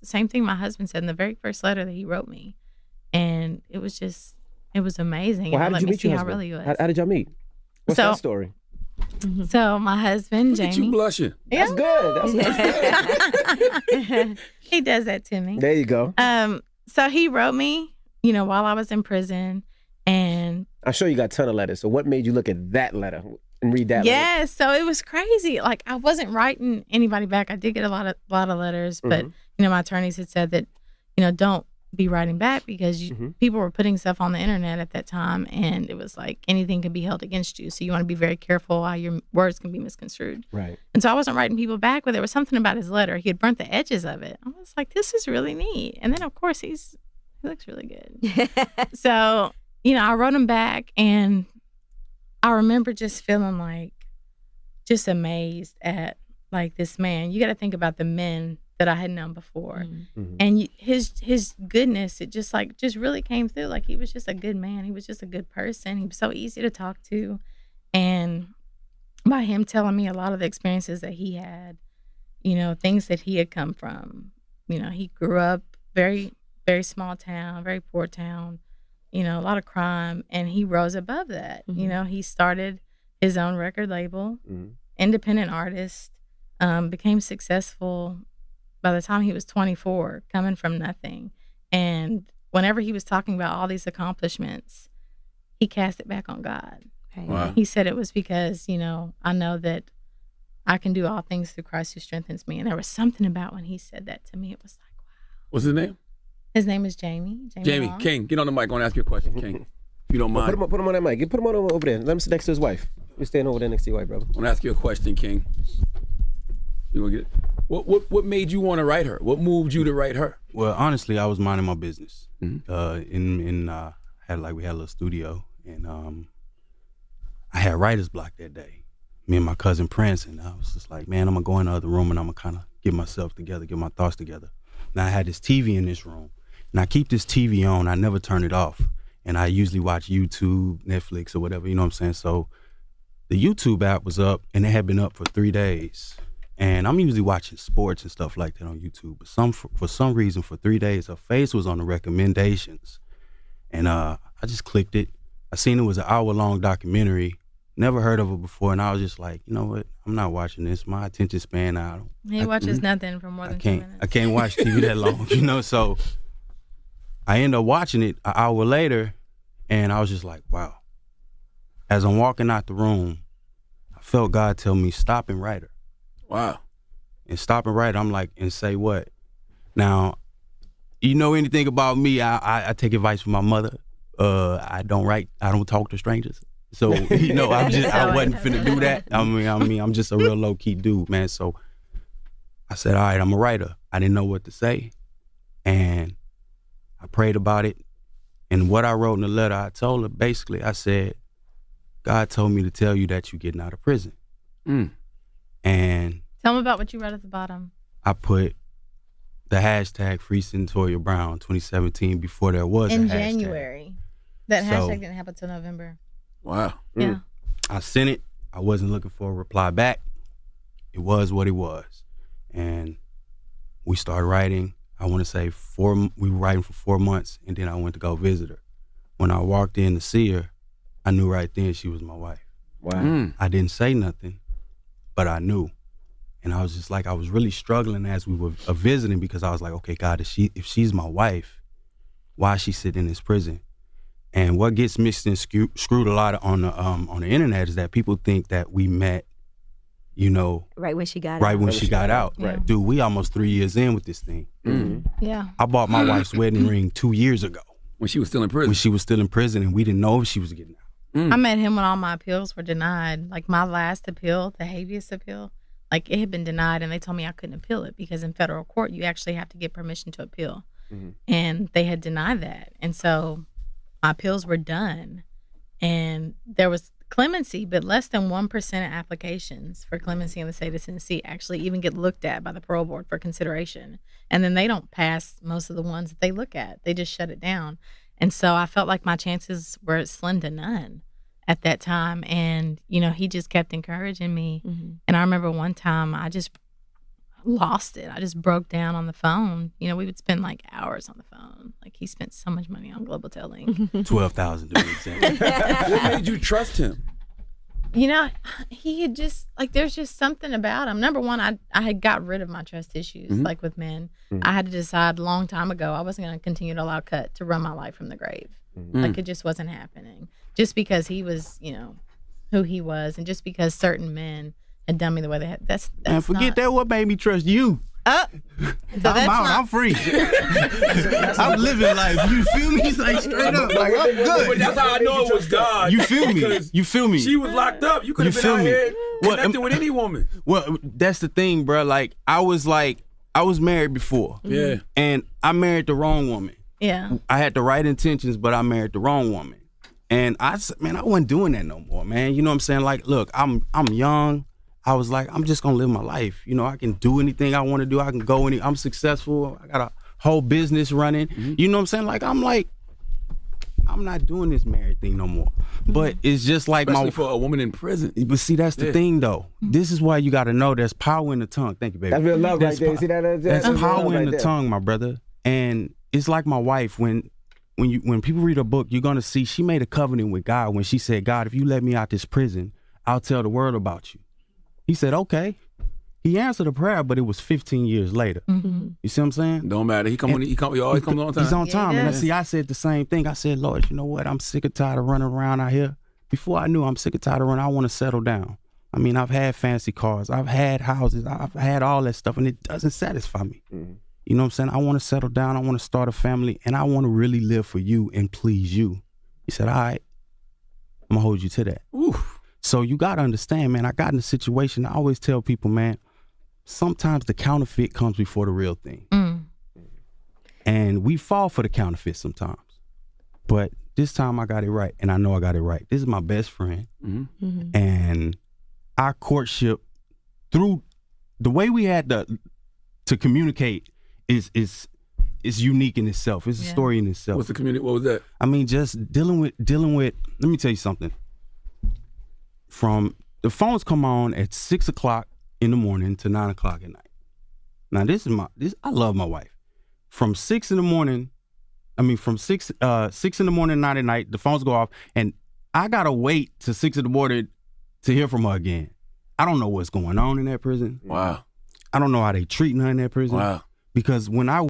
the same thing my husband said in the very first letter that he wrote me. And it was amazing. Well, how and did you meet your how husband? really he was. How did y'all meet? What's that story? So my husband, Jamie. Look at you blushing. That's good. That's good. He does that to me. There you go. So he wrote me, while I was in prison, and I'm sure you got a ton of letters. So what made you look at that letter and read that letter? Yes, so it was crazy. Like, I wasn't writing anybody back. I did get a lot of letters, but my attorneys had said that, don't be writing back because people were putting stuff on the internet at that time, and it was like anything can be held against you. So you want to be very careful how your words can be misconstrued. Right. And so I wasn't writing people back, but there was something about his letter. He had burnt the edges of it. I was like, this is really neat. And then of course he looks really good. So, I wrote him back, and I remember just feeling like just amazed at like this man. You got to think about the men that I had known before, and his goodness. It just really came through. Like, he was just a good man. He was just a good person. He was so easy to talk to, and by him telling me a lot of the experiences that he had, things that he had come from. He grew up very, very small town, very poor town. A lot of crime, and he rose above that. He started his own record label, independent artist, became successful by the time he was 24, coming from nothing. And whenever he was talking about all these accomplishments, he cast it back on God. Okay. Wow. He said it was because, I know that I can do all things through Christ who strengthens me. And there was something about when he said that to me, it was like, wow. What's his name? His name is Jamie. Jamie. Long. King, get on the mic. I want to ask you a question, King. If you don't mind. Put him on that mic. Put him on over there. Let him sit next to his wife. You're staying over there next to your wife, brother. I want to ask you a question, King. You want to get what made you want to write her? What moved you to write her? Well, honestly, I was minding my business. Mm-hmm. We had a little studio, and I had writer's block that day. Me and my cousin Prince, and I was just like, man, I'm gonna go in the other room and I'm gonna kind of get myself together, get my thoughts together. Now I had this TV in this room, and I keep this TV on. I never turn it off, and I usually watch YouTube, Netflix, or whatever. You know what I'm saying? So the YouTube app was up, and it had been up for 3 days. And I'm usually watching sports and stuff like that on YouTube, but for some reason, for 3 days, her face was on the recommendations. And I just clicked it. I seen it was an hour-long documentary. Never heard of it before, and I was just like, you know what? I'm not watching this. My attention span, He watches nothing for more than 2 minutes. I can't watch TV that long, So I ended up watching it an hour later, and I was just like, wow. As I'm walking out the room, I felt God tell me, stop and write her. Wow. And stop and write, I'm like, and say what? Now, you know anything about me, I take advice from my mother. I don't talk to strangers. So, I wasn't finna do that. I mean, I'm just a real low key dude, man. So I said, all right, I'm a writer. I didn't know what to say. And I prayed about it. And what I wrote in the letter, I told her, basically, I said, God told me to tell you that you're getting out of prison. And Tell me about what you wrote at the bottom. I put the hashtag Free Cyntoia Brown 2017 before there was a hashtag. In January. That hashtag didn't happen until November. Wow. Yeah. I sent it. I wasn't looking for a reply back. It was what it was. And we started writing. I want to say we were writing for 4 months, and then I went to go visit her. When I walked in to see her, I knew right then she was my wife. Wow. I didn't say nothing, but I knew. And I was just like, I was really struggling as we were visiting, because I was like, okay, God, if she's my wife, why is she sitting in this prison? And what gets mixed and screwed a lot on the internet is that people think that we met, right when she got out. Right. Dude, we almost 3 years in with this thing. Yeah. I bought my wife's wedding ring 2 years ago. When she was still in prison. And we didn't know if she was getting out. I met him when all my appeals were denied. Like, my last appeal, the habeas appeal, like, it had been denied, and they told me I couldn't appeal it because in federal court you actually have to get permission to appeal. And they had denied that. And so my appeals were done, and there was clemency, but less than 1% of applications for clemency in the state of Tennessee actually even get looked at by the parole board for consideration. And then they don't pass most of the ones that they look at. They just shut it down. And so I felt like my chances were slim to none at that time. And, he just kept encouraging me. And I remember one time lost it. I just broke down on the phone. You know, we would spend like hours on the phone. Like he spent so much money on Global Telling. 12,000 to be exact. What made you trust him? You know, he had just like there's just something about him. Number one, I had got rid of my trust issues like with men. I had to decide a long time ago I wasn't going to continue to allow Cut to run my life from the grave. Like it just wasn't happening. Just because he was, you know, who he was, and just because certain men had done me the way they had. That's Man, forget that. What made me trust you? So I'm out. I'm free. I'm living life. You feel me? Like straight up. Like I'm good. But that's how I know it was God. You feel me? Because You feel me? she was locked up. You could have You been feel out me? here Well, connecting with any woman. Well, that's the thing, bro. Like I was married before. Yeah. And I married the wrong woman. Yeah. I had the right intentions, but I married the wrong woman. And I wasn't doing that no more, man. You know what I'm saying? Like, look, I'm young. I was like, I'm just gonna live my life. You know, I can do anything I want to do. I can go I'm successful. I got a whole business running. You know what I'm saying? Like, I'm not doing this married thing no more. But it's just like Especially for a woman in prison. But see, that's the thing though. This is why you got to know there's power in the tongue. Thank you, baby. That's real love right there. You see that? There's real power love in right the there. tongue, my brother. And it's like my wife. When people read a book, you're gonna see she made a covenant with God when she said, God, if you let me out this prison, I'll tell the world about you. He said, okay. He answered the prayer, but it was 15 years later. You see what I'm saying? Don't matter. He always comes on time. He's on Yeah, time. he And does. I said the same thing. I said, Lord, you know what? I'm sick and tired of running around out here. Before I knew I'm sick and tired of running, I want to settle down. I mean, I've had fancy cars. I've had houses. I've had all that stuff, and it doesn't satisfy me. You know what I'm saying? I want to settle down. I want to start a family, and I want to really live for you and please you. He said, all right, I'm going to hold you to that. Oof. So you got to understand, man, I got in a situation. I always tell people, man, sometimes the counterfeit comes before the real thing. And we fall for the counterfeit sometimes. But this time I got it right, and I know I got it right. This is my best friend. And our courtship, through the way we had to communicate is unique in itself. It's a story in itself. What's the community? What was that? I mean, just dealing with. Let me tell you something. From the phones come on at 6 o'clock in the morning to 9 o'clock at night. Now I love my wife. From 6 in the morning, from 6 in the morning, 9 at night, the phones go off, and I gotta wait till 6 in the morning to hear from her again. I don't know what's going on in that prison. Wow. I don't know how they treating her in that prison. Wow. Because when I